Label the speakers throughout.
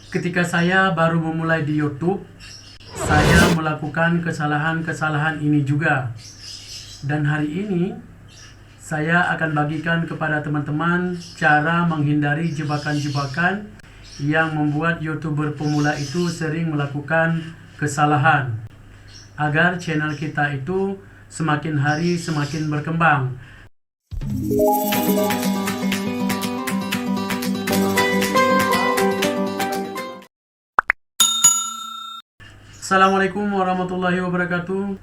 Speaker 1: Ketika saya baru memulai di YouTube, saya melakukan kesalahan-kesalahan ini juga. Dan hari ini, saya akan bagikan kepada teman-teman cara menghindari jebakan-jebakan yang membuat YouTuber pemula itu sering melakukan kesalahan. Agar channel kita itu semakin hari semakin berkembang. Assalamualaikum warahmatullahi wabarakatuh.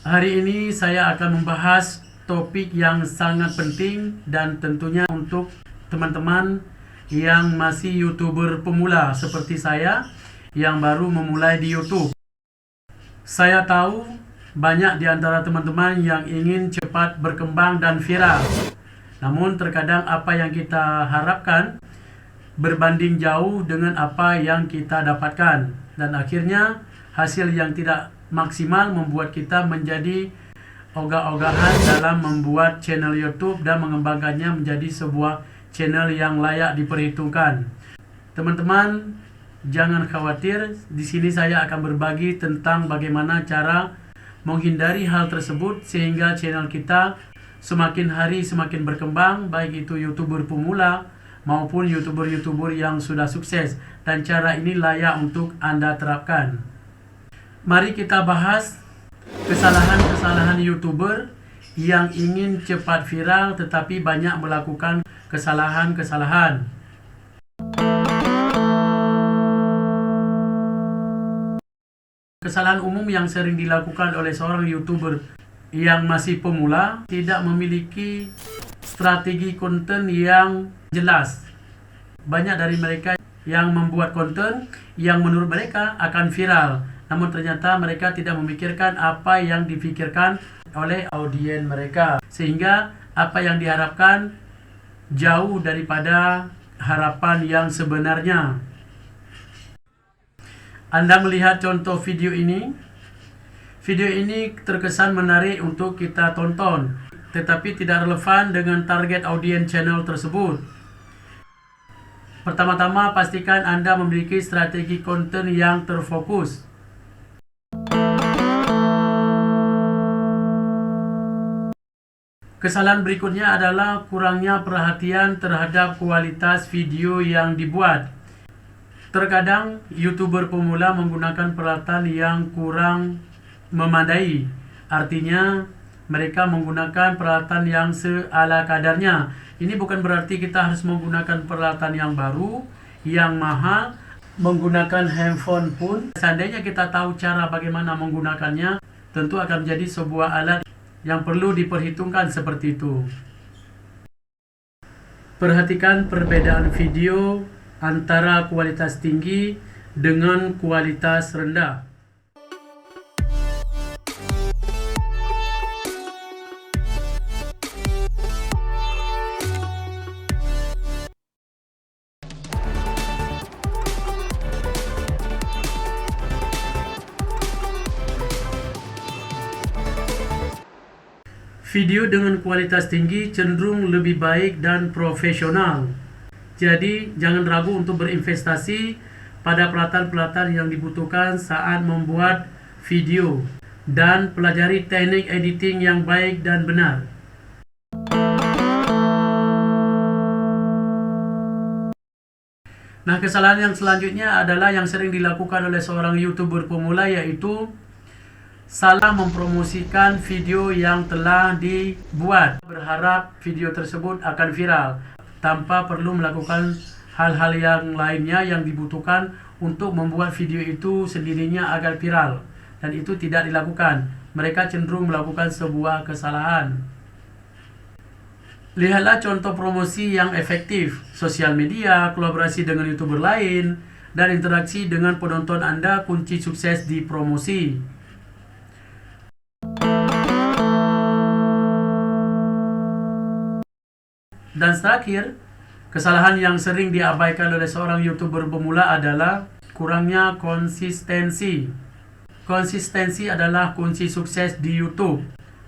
Speaker 1: Hari ini saya akan membahas topik yang sangat penting dan tentunya untuk teman-teman yang masih YouTuber pemula seperti saya yang baru memulai di YouTube. Saya tahu banyak di antara teman-teman yang ingin cepat berkembang dan viral. Namun terkadang apa yang kita harapkan berbanding jauh dengan apa yang kita dapatkan. Dan akhirnya hasil yang tidak maksimal membuat kita menjadi ogah-ogahan dalam membuat channel YouTube dan mengembangkannya menjadi sebuah channel yang layak diperhitungkan. Teman-teman, jangan khawatir. Di sini saya akan berbagi tentang bagaimana cara menghindari hal tersebut sehingga channel kita semakin hari semakin berkembang, baik itu YouTuber pemula maupun YouTuber-YouTuber yang sudah sukses. Dan cara ini layak untuk Anda terapkan. Mari kita bahas kesalahan-kesalahan YouTuber yang ingin cepat viral tetapi banyak melakukan kesalahan-kesalahan. Kesalahan umum yang sering dilakukan oleh seorang YouTuber yang masih pemula, tidak memiliki strategi konten yang jelas. Banyak dari mereka yang membuat konten yang menurut mereka akan viral, namun ternyata mereka tidak memikirkan apa yang dipikirkan oleh audiens mereka, sehingga apa yang diharapkan jauh daripada harapan yang sebenarnya. Anda melihat contoh video ini. Video ini terkesan menarik untuk kita tonton, tetapi tidak relevan dengan target audiens channel tersebut. Pertama-tama, pastikan Anda memiliki strategi konten yang terfokus. Kesalahan berikutnya adalah kurangnya perhatian terhadap kualitas video yang dibuat. Terkadang YouTuber pemula menggunakan peralatan yang kurang memadai. Artinya mereka menggunakan peralatan yang seala kadarnya. Ini bukan berarti kita harus menggunakan peralatan yang baru, yang mahal. Menggunakan handphone pun, seandainya kita tahu cara bagaimana menggunakannya, tentu akan menjadi sebuah alat yang perlu diperhitungkan seperti itu. Perhatikan perbedaan video antara kualitas tinggi dengan kualitas rendah. Video dengan kualitas tinggi cenderung lebih baik dan profesional. Jadi, jangan ragu untuk berinvestasi pada peralatan-peralatan yang dibutuhkan saat membuat video dan pelajari teknik editing yang baik dan benar. Nah, kesalahan yang selanjutnya adalah yang sering dilakukan oleh seorang YouTuber pemula, yaitu salah mempromosikan video yang telah dibuat, berharap video tersebut akan viral tanpa perlu melakukan hal-hal yang lainnya yang dibutuhkan untuk membuat video itu sendirinya agar viral, dan itu tidak dilakukan. Mereka cenderung melakukan sebuah kesalahan. Lihatlah contoh promosi yang efektif: sosial media, kolaborasi dengan YouTuber lain, dan interaksi dengan penonton Anda kunci sukses di promosi. Dan terakhir, kesalahan yang sering diabaikan oleh seorang YouTuber pemula adalah kurangnya konsistensi. Konsistensi adalah kunci sukses di YouTube.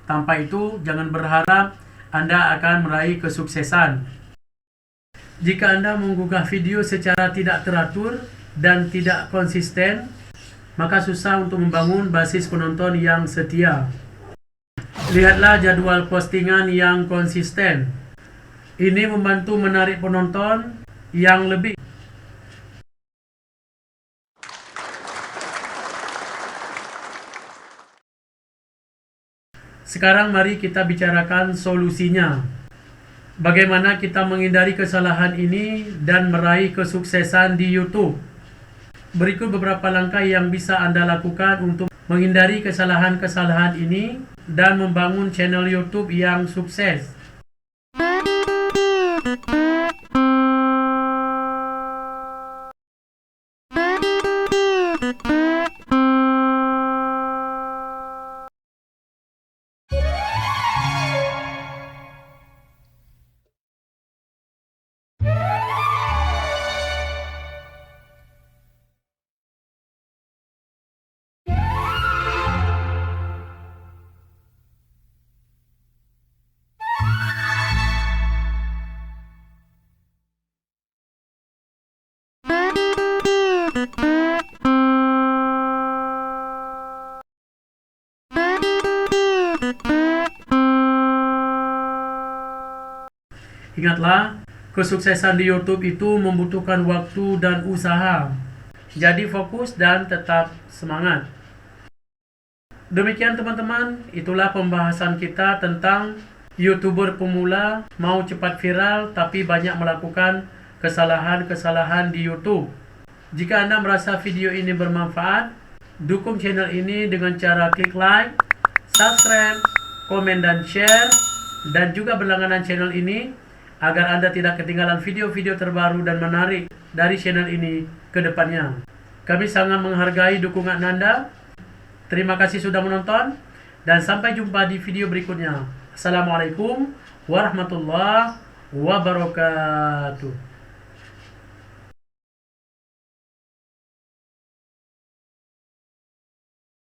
Speaker 1: Tanpa itu, jangan berharap Anda akan meraih kesuksesan. Jika Anda mengunggah video secara tidak teratur dan tidak konsisten, maka susah untuk membangun basis penonton yang setia. Lihatlah jadwal postingan yang konsisten. Ini membantu menarik penonton yang lebih. Sekarang mari kita bicarakan solusinya. Bagaimana kita menghindari kesalahan ini dan meraih kesuksesan di YouTube? Berikut beberapa langkah yang bisa Anda lakukan untuk menghindari kesalahan-kesalahan ini dan membangun channel YouTube yang sukses. Ingatlah, kesuksesan di YouTube itu membutuhkan waktu dan usaha. Jadi fokus dan tetap semangat. Demikian teman-teman, itulah pembahasan kita tentang YouTuber pemula mau cepat viral tapi banyak melakukan kesalahan-kesalahan di YouTube. Jika Anda merasa video ini bermanfaat, dukung channel ini dengan cara klik like, subscribe, komen dan share, dan juga berlangganan channel ini agar Anda tidak ketinggalan video-video terbaru dan menarik dari channel ini ke depannya. Kami sangat menghargai dukungan Anda. Terima kasih sudah menonton dan sampai jumpa di video berikutnya. Assalamualaikum warahmatullahi wabarakatuh.